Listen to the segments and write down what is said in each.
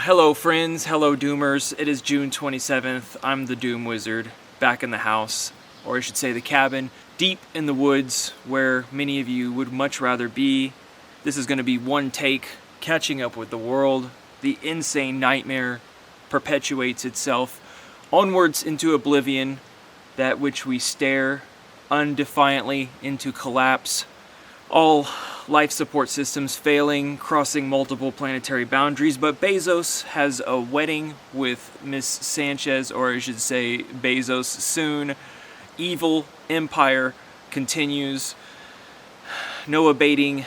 Hello friends, hello Doomers. It is June 27th. I'm the Doom Wizard, back in the house, or I should say the cabin, deep in the woods where many of you would much rather be. This is going to be one take, catching up with the world. The insane nightmare perpetuates itself onwards into oblivion, that which we stare undefiantly into collapse. All life support systems failing, crossing multiple planetary boundaries, but Bezos has a wedding with Miss Sanchez, or I should say Bezos, soon. Evil empire continues. No abating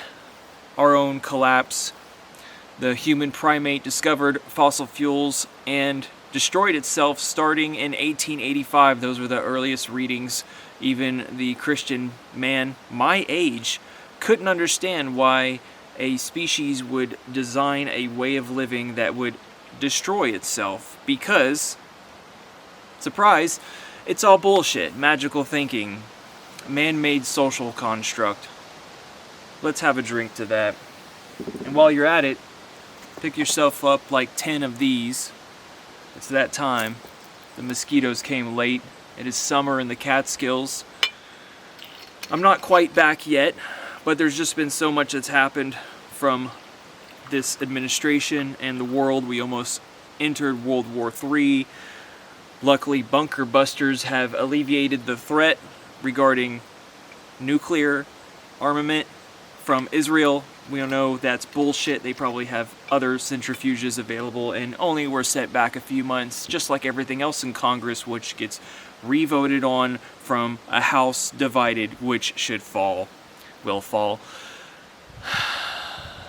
our own collapse. The human primate discovered fossil fuels and destroyed itself starting in 1885. Those were the earliest readings. Even the Christian man my age couldn't understand why a species would design a way of living that would destroy itself, because, surprise, it's all bullshit, magical thinking, man-made social construct. Let's have a drink to that. And while you're at it, pick yourself up like 10 of these. It's that time. The mosquitoes came late. It is summer in the Catskills. I'm not quite back yet, but there's just been so much that's happened from this administration and the world. We almost entered World War III. Luckily, bunker busters have alleviated the threat regarding nuclear armament from Israel. We all know that's bullshit. They probably have other centrifuges available, and only were set back a few months, just like everything else in Congress, which gets re-voted on from a house divided, which should fall. Will fall.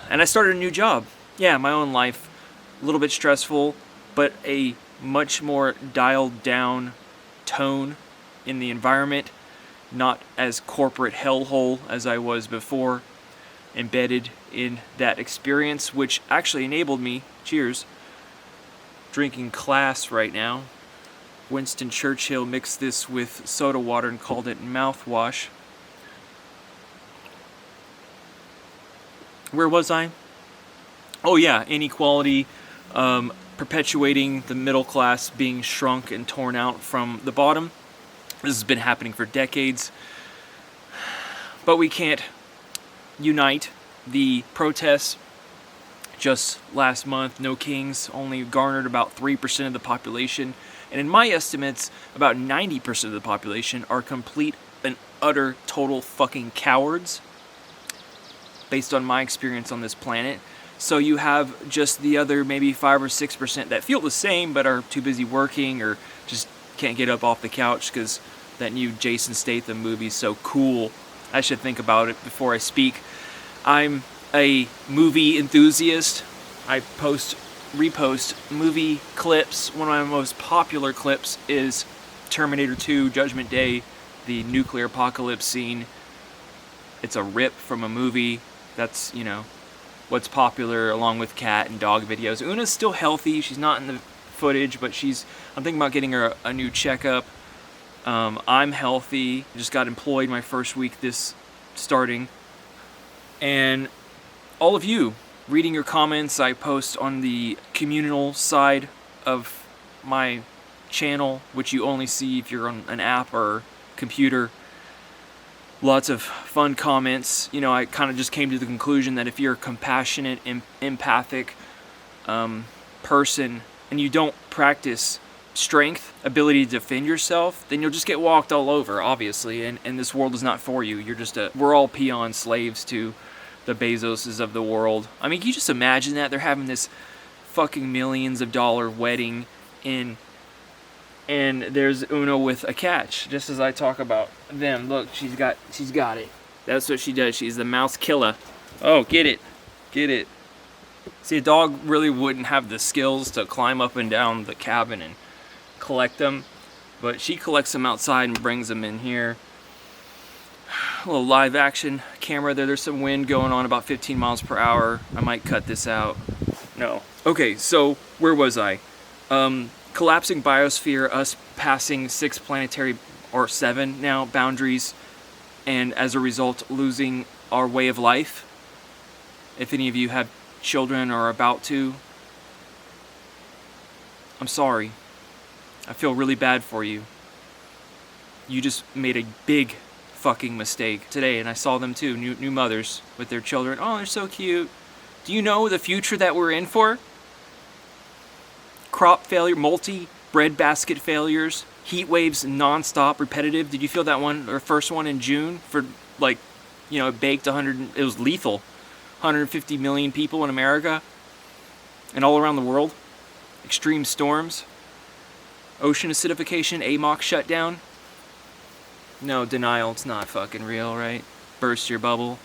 And I started a new job. Yeah, my own life. A little bit stressful, but a much more dialed down tone in the environment. Not as corporate hellhole as I was before. Embedded in that experience, which actually enabled me, cheers, drinking class right now. Winston Churchill mixed this with soda water and called it mouthwash. Where was I? Oh yeah, inequality, perpetuating the middle class being shrunk and torn out from the bottom. This has been happening for decades. But we can't unite. The protests just last month, No Kings, only garnered about 3% of the population. And in my estimates, about 90% of the population are complete and utter total fucking cowards, based on my experience on this planet. So you have just the other maybe 5 or 6% that feel the same but are too busy working or just can't get up off the couch because that new Jason Statham movie's so cool. I should think about it before I speak. I'm a movie enthusiast. I repost movie clips. One of my most popular clips is Terminator 2 Judgment Day, the nuclear apocalypse scene. It's a rip from a movie. That's, what's popular along with cat and dog videos. Una's still healthy. She's not in the footage, but I'm thinking about getting her a new checkup. I'm healthy. Just got employed my first week this starting. And all of you reading your comments, I post on the communal side of my channel, which you only see if you're on an app or computer. Lots of fun comments. I kind of just came to the conclusion that if you're a compassionate, empathic person and you don't practice strength, ability to defend yourself, then you'll just get walked all over, obviously, and this world is not for you. We're all peon slaves to the Bezoses of the world. I mean, can you just imagine that? They're having this fucking millions of dollar wedding and there's Una with a catch, just as I talk about them. Look, she's got it. That's what she does. She's the mouse killer. Oh, get it. See, a dog really wouldn't have the skills to climb up and down the cabin and collect them, but she collects them outside and brings them in here. A little live action camera there. There's some wind going on about 15 miles per hour. I might cut this out. No. Okay, so where was I? Collapsing biosphere, us passing 6 planetary, or 7 now, boundaries, and as a result losing our way of life. If any of you have children or are about to, I'm sorry. I feel really bad for you. You just made a big fucking mistake today, and I saw them too, new mothers with their children. Oh, they're so cute. Do you know the future that we're in for? Crop failure, breadbasket failures, heat waves nonstop, repetitive. Did you feel that one, or first one in June for like, it baked it was lethal. 150 million people in America and all around the world. Extreme storms, ocean acidification, AMOC shutdown. No, denial, it's not fucking real, right? Burst your bubble.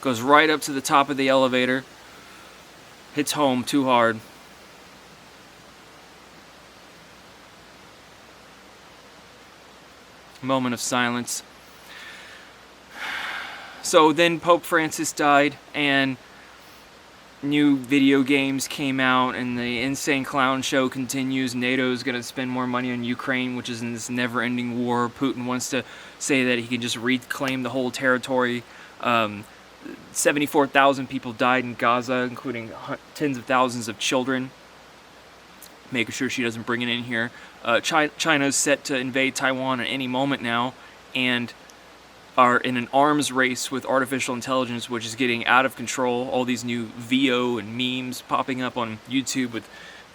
Goes right up to the top of the elevator. Hits home too hard. Moment of silence. So then Pope Francis died, and new video games came out, and the insane clown show continues. NATO's going to spend more money on Ukraine, which is in this never-ending war. Putin wants to say that he can just reclaim the whole territory. 74,000 people died in Gaza, including tens of thousands of children. Making sure she doesn't bring it in here. China's set to invade Taiwan at any moment now, and are in an arms race with artificial intelligence, which is getting out of control. All these new VO and memes popping up on YouTube with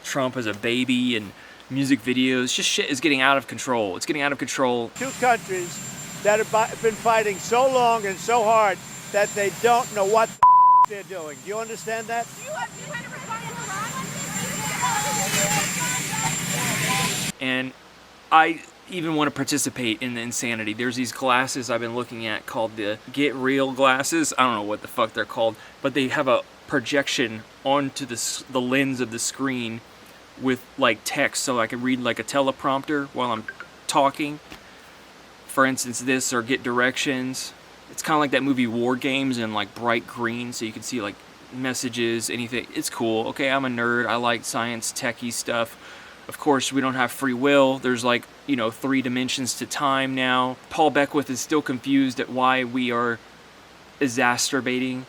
Trump as a baby and music videos. Just shit is getting out of control. It's getting out of control. Two countries that have been fighting so long and so hard that they don't know what they're doing. Do you understand that? Do you kind of respond to Iran? And I even want to participate in the insanity. There's these glasses I've been looking at called the Get Real glasses. I don't know what the fuck they're called, but they have a projection onto the lens of the screen with like text, so I can read like a teleprompter while I'm talking. For instance, this, or get directions. It's kind of like that movie War Games in like bright green, so you can see like messages, anything. It's cool. Okay, I'm a nerd. I like science, techie stuff. Of course, we don't have free will. There's like, 3 dimensions to time now. Paul Beckwith is still confused at why we are exacerbating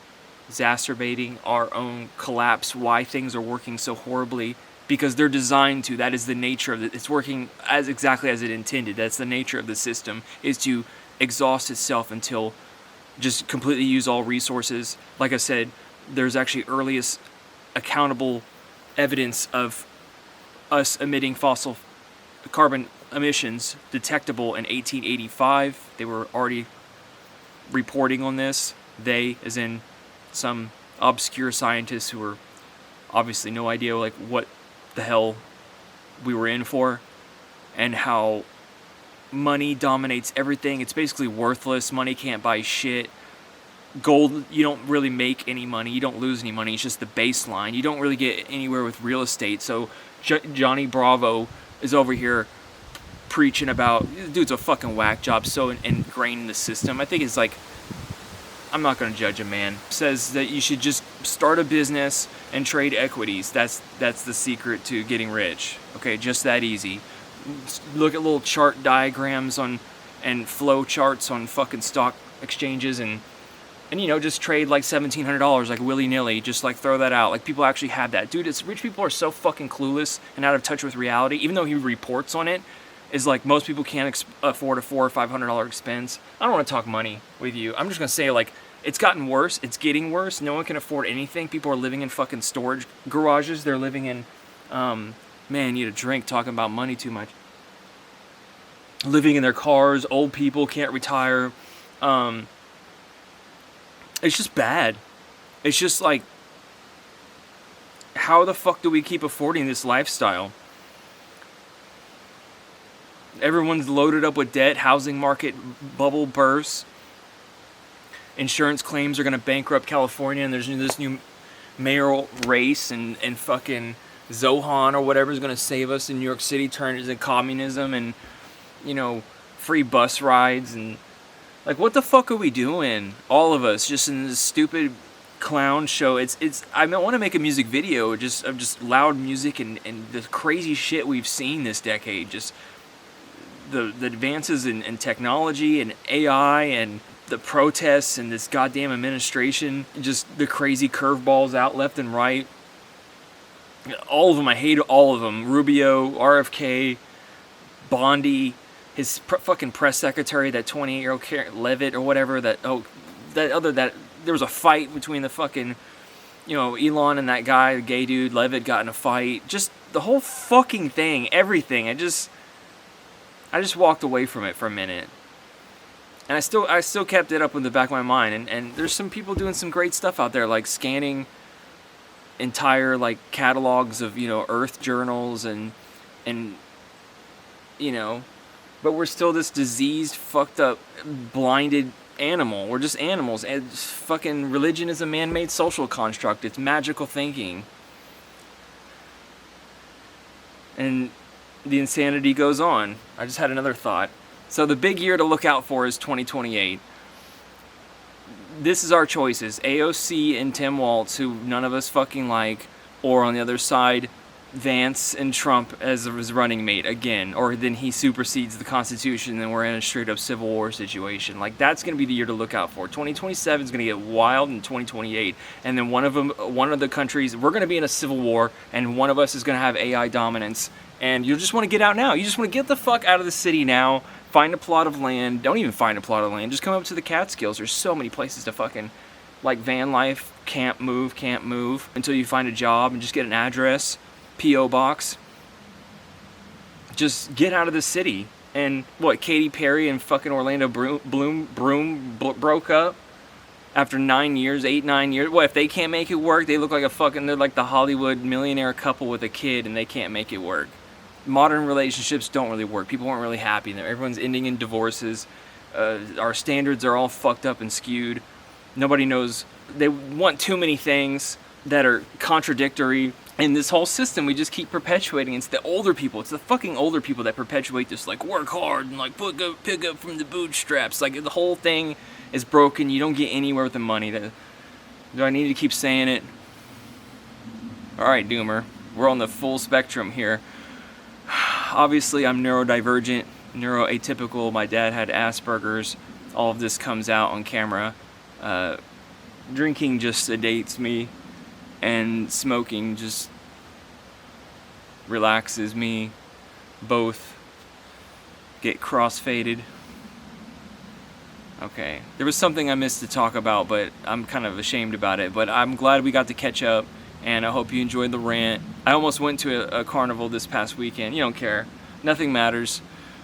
our own collapse, why things are working so horribly, because they're designed to. That is the nature of it. It's working exactly as it intended. That's the nature of the system, is to exhaust itself until just completely use all resources. Like I said, there's actually earliest accountable evidence of us emitting fossil carbon emissions detectable in 1885. They were already reporting on this. They, as in some obscure scientists who were obviously no idea like what the hell we were in for, and how money dominates everything. It's basically worthless. Money can't buy shit. Gold, you don't really make any money. You don't lose any money. It's just the baseline. You don't really get anywhere with real estate. So Johnny Bravo is over here preaching about, dude's a fucking whack job, so ingrained in the system. I think it's like, I'm not going to judge a man. Says that you should just start a business and trade equities. That's the secret to getting rich. Okay, just that easy. Look at little chart diagrams and flow charts on fucking stock exchanges and just trade like $1,700 like willy-nilly, just like throw that out. Like, people actually have that. Dude, rich people are so fucking clueless and out of touch with reality. Even though he reports on it, is like most people can't afford a $400 or $500 expense. I don't want to talk money with you. I'm just going to say, like, it's gotten worse. It's getting worse. No one can afford anything. People are living in fucking storage garages. They're living in, man, you need a drink talking about money too much. Living in their cars. Old people can't retire. It's just bad. It's just like, how the fuck do we keep affording this lifestyle? Everyone's loaded up with debt. Housing market bubble bursts. Insurance claims are going to bankrupt California, and there's this new mayoral race, and fucking Zohan or whatever is going to save us in New York City, turn it into communism, and free bus rides, and like, what the fuck are we doing? All of us, just in this stupid clown show. I want to make a music video of just loud music and the crazy shit we've seen this decade. Just the advances in technology and AI and the protests and this goddamn administration. Just the crazy curveballs out left and right. All of them, I hate all of them. Rubio, RFK, Bondi, his fucking press secretary, that 28-year-old Levitt or whatever. That there was a fight between the fucking, Elon and that guy, the gay dude. Levitt got in a fight. Just the whole fucking thing, everything. I just walked away from it for a minute. And I still kept it up in the back of my mind. And there's some people doing some great stuff out there, like scanning entire like catalogs of Earth journals and but we're still this diseased, fucked up, blinded animal. We're just animals. And fucking religion is a man-made social construct. It's magical thinking. And the insanity goes on. I just had another thought. So the big year to look out for is 2028. This is our choices. AOC and Tim Walz, who none of us fucking like, or on the other side, Vance and Trump as his running mate again, or then he supersedes the Constitution and we're in a straight up Civil War situation. Like, that's going to be the year to look out for. 2027 is going to get wild in 2028, and then one of the countries, we're going to be in a civil war, and one of us is going to have AI dominance, and you just want to get out now. You just want to get the fuck out of the city now, find a plot of land. Don't even find a plot of land, just come up to the Catskills. There's so many places to fucking, like van life, can't move until you find a job and just get an address. P.O. box. Just get out of the city. And what, Katy Perry and fucking Orlando Bloom broke up after 9 years, 9 years. What, if they can't make it work, they look like they're like the Hollywood millionaire couple with a kid and they can't make it work. Modern relationships don't really work. People aren't really happy there. Everyone's ending in divorces. Our standards are all fucked up and skewed. Nobody knows. They want too many things that are contradictory. And this whole system we just keep perpetuating. It's the older people. It's the fucking older people that perpetuate this, like, work hard and, like, pick up from the bootstraps. Like, the whole thing is broken. You don't get anywhere with the money. Do I need to keep saying it? All right, Doomer. We're on the full spectrum here. Obviously, I'm neurodivergent, neuroatypical. My dad had Asperger's. All of this comes out on camera. Drinking just sedates me. And smoking just relaxes me. Both get crossfaded. Okay. There was something I missed to talk about, but I'm kind of ashamed about it. But I'm glad we got to catch up, and I hope you enjoyed the rant. I almost went to a carnival this past weekend. You don't care. Nothing matters.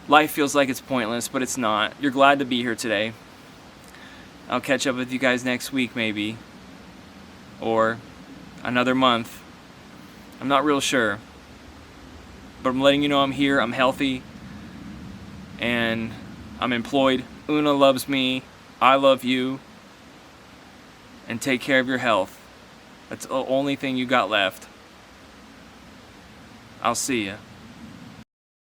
Life feels like it's pointless, but it's not. You're glad to be here today. I'll catch up with you guys next week, maybe. Or another month. I'm not real sure. But I'm letting you know I'm here, I'm healthy, and I'm employed. Una loves me, I love you, and take care of your health. That's the only thing you got left. I'll see ya.